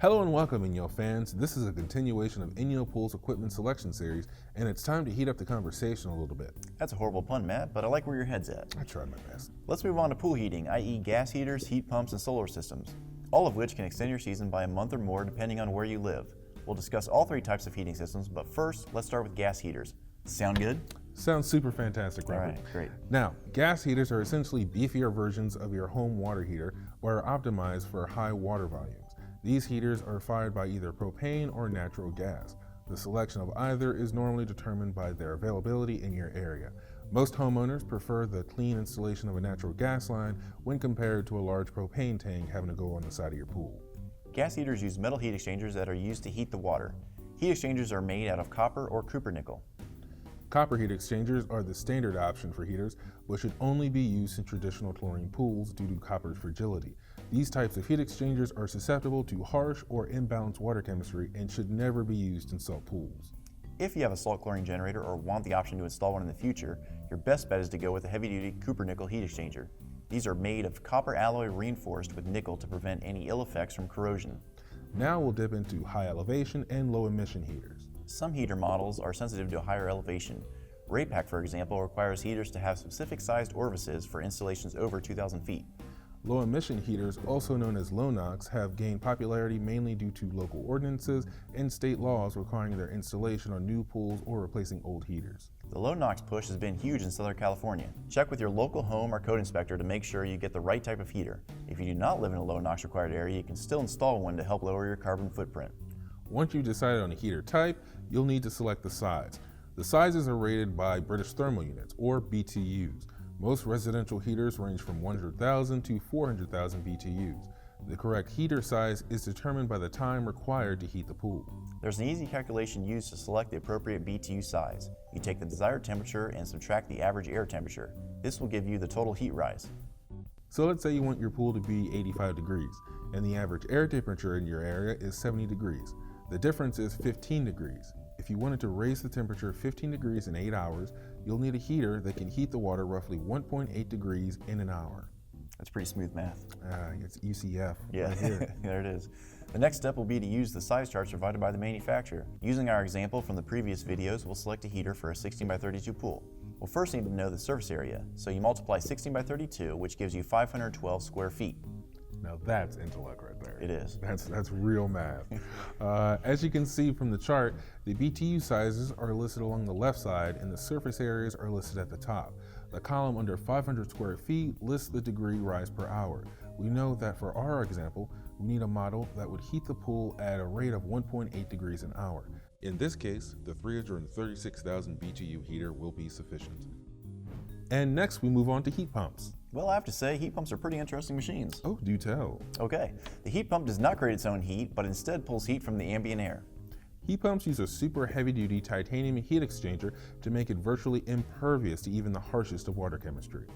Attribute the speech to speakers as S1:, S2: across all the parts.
S1: Hello and welcome, Inyo fans. This is a continuation of Inyo Pool's equipment selection series, and it's time to heat up the conversation a little bit.
S2: That's a horrible pun, Matt, but I like where your head's at.
S1: I tried my best.
S2: Let's move on to pool heating, i.e. gas heaters, heat pumps, and solar systems, all of which can extend your season by a month or more depending on where you live. We'll discuss all three types of heating systems, but first, let's start with gas heaters. Sound good?
S1: Sounds super fantastic, Robert.
S2: All right, great.
S1: Now, gas heaters are essentially beefier versions of your home water heater or are optimized for high water volumes. These heaters are fired by either propane or natural gas. The selection of either is normally determined by their availability in your area. Most homeowners prefer the clean installation of a natural gas line when compared to a large propane tank having to go on the side of your pool.
S2: Gas heaters use metal heat exchangers that are used to heat the water. Heat exchangers are made out of copper or cupronickel.
S1: Copper heat exchangers are the standard option for heaters, but should only be used in traditional chlorine pools due to copper's fragility. These types of heat exchangers are susceptible to harsh or imbalanced water chemistry and should never be used in salt pools.
S2: If you have a salt chlorine generator or want the option to install one in the future, your best bet is to go with a heavy-duty cupronickel heat exchanger. These are made of copper alloy reinforced with nickel to prevent any ill effects from corrosion.
S1: Now we'll dip into high elevation and low emission heaters.
S2: Some heater models are sensitive to a higher elevation. Raypak, for example, requires heaters to have specific sized orifices for installations over 2,000 feet.
S1: Low emission heaters, also known as low NOx, have gained popularity mainly due to local ordinances and state laws requiring their installation on new pools or replacing old heaters.
S2: The low NOx push has been huge in Southern California. Check with your local home or code inspector to make sure you get the right type of heater. If you do not live in a low NOx required area, you can still install one to help lower your carbon footprint.
S1: Once you've decided on a heater type, you'll need to select the size. The sizes are rated by British Thermal Units, or BTUs. Most residential heaters range from 100,000 to 400,000 BTUs. The correct heater size is determined by the time required to heat the pool.
S2: There's an easy calculation used to select the appropriate BTU size. You take the desired temperature and subtract the average air temperature. This will give you the total heat rise.
S1: So let's say you want your pool to be 85 degrees, and the average air temperature in your area is 70 degrees. The difference is 15 degrees. If you wanted to raise the temperature 15 degrees in 8 hours, you'll need a heater that can heat the water roughly 1.8 degrees in an hour.
S2: That's pretty smooth math.
S1: It's UCF.
S2: Yeah,
S1: right here.
S2: there it is. The next step will be to use the size charts provided by the manufacturer. Using our example from the previous videos, we'll select a heater for a 16 by 32 pool. We'll first need to know the surface area, so you multiply 16 by 32, which gives you 512 square feet.
S1: Now that's intellect right there.
S2: It is.
S1: That's real math. As you can see from the chart, the BTU sizes are listed along the left side and the surface areas are listed at the top. The column under 500 square feet lists the degree rise per hour. We know that for our example, we need a model that would heat the pool at a rate of 1.8 degrees an hour. In this case, the 336,000 BTU heater will be sufficient. And next we move on to heat pumps.
S2: Well, I have to say, heat pumps are pretty interesting machines.
S1: Oh, do tell.
S2: Okay, the heat pump does not create its own heat, but instead pulls heat from the ambient air.
S1: Heat pumps use a super heavy-duty titanium heat exchanger to make it virtually impervious to even the harshest of water chemistry.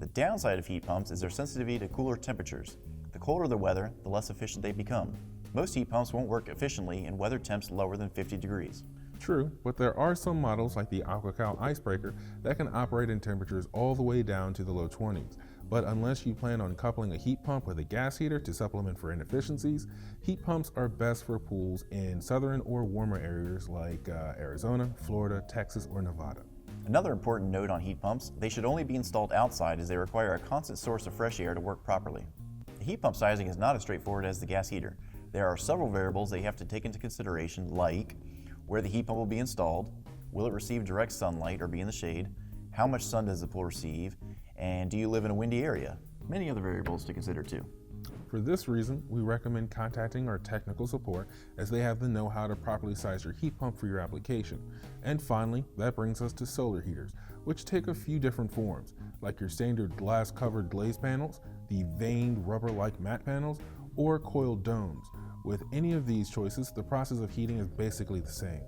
S2: The downside of heat pumps is their sensitivity to cooler temperatures. The colder the weather, the less efficient they become. Most heat pumps won't work efficiently in weather temps lower than 50 degrees.
S1: True, but there are some models like the AquaCal Icebreaker that can operate in temperatures all the way down to the low 20s. But unless you plan on coupling a heat pump with a gas heater to supplement for inefficiencies, heat pumps are best for pools in southern or warmer areas like Arizona, Florida, Texas, or Nevada.
S2: Another important note on heat pumps, they should only be installed outside as they require a constant source of fresh air to work properly. The heat pump sizing is not as straightforward as the gas heater. There are several variables that you have to take into consideration, like where the heat pump will be installed, will it receive direct sunlight or be in the shade, how much sun does the pool receive, and do you live in a windy area? Many other variables to consider too.
S1: For this reason, we recommend contacting our technical support as they have the know-how to properly size your heat pump for your application. And finally, that brings us to solar heaters, which take a few different forms, like your standard glass-covered glaze panels, the veined rubber-like mat panels, or coiled domes. With any of these choices, the process of heating is basically the same.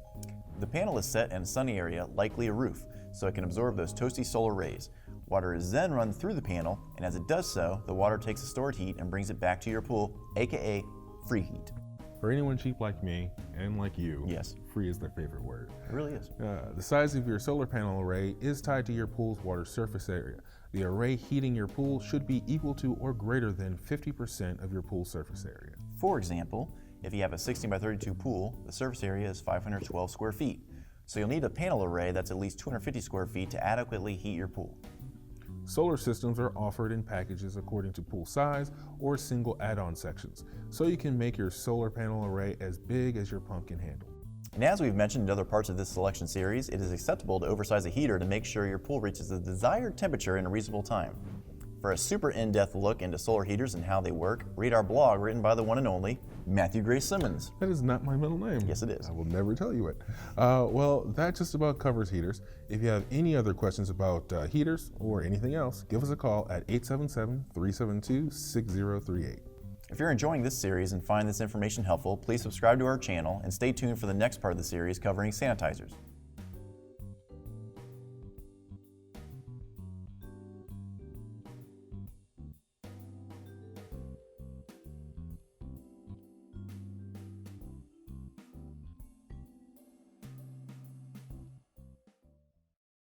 S2: The panel is set in a sunny area, likely a roof, so it can absorb those toasty solar rays. Water is then run through the panel, and as it does so, the water takes the stored heat and brings it back to your pool, aka free heat.
S1: For anyone cheap like me, and like you,
S2: Yes.
S1: free is their favorite word.
S2: It really is.
S1: The size of your solar panel array is tied to your pool's water surface area. The array heating your pool should be equal to or greater than 50% of your pool surface area.
S2: For example, If you have a 16 by 32 pool, the surface area is 512 square feet. So you'll need a panel array that's at least 250 square feet to adequately heat your pool.
S1: Solar systems are offered in packages according to pool size or single add-on sections, so you can make your solar panel array as big as your pump can handle.
S2: And as we've mentioned in other parts of this selection series, it is acceptable to oversize a heater to make sure your pool reaches the desired temperature in a reasonable time. For a super in-depth look into solar heaters and how they work, read our blog written by the one and only Matthew Gray Simmons.
S1: That is not my middle name.
S2: Yes, it is.
S1: I will never tell you it. Well, that just about covers heaters. If you have any other questions about heaters or anything else, give us a call at 877-372-6038.
S2: If you're enjoying this series and find this information helpful, please subscribe to our channel and stay tuned for the next part of the series covering sanitizers.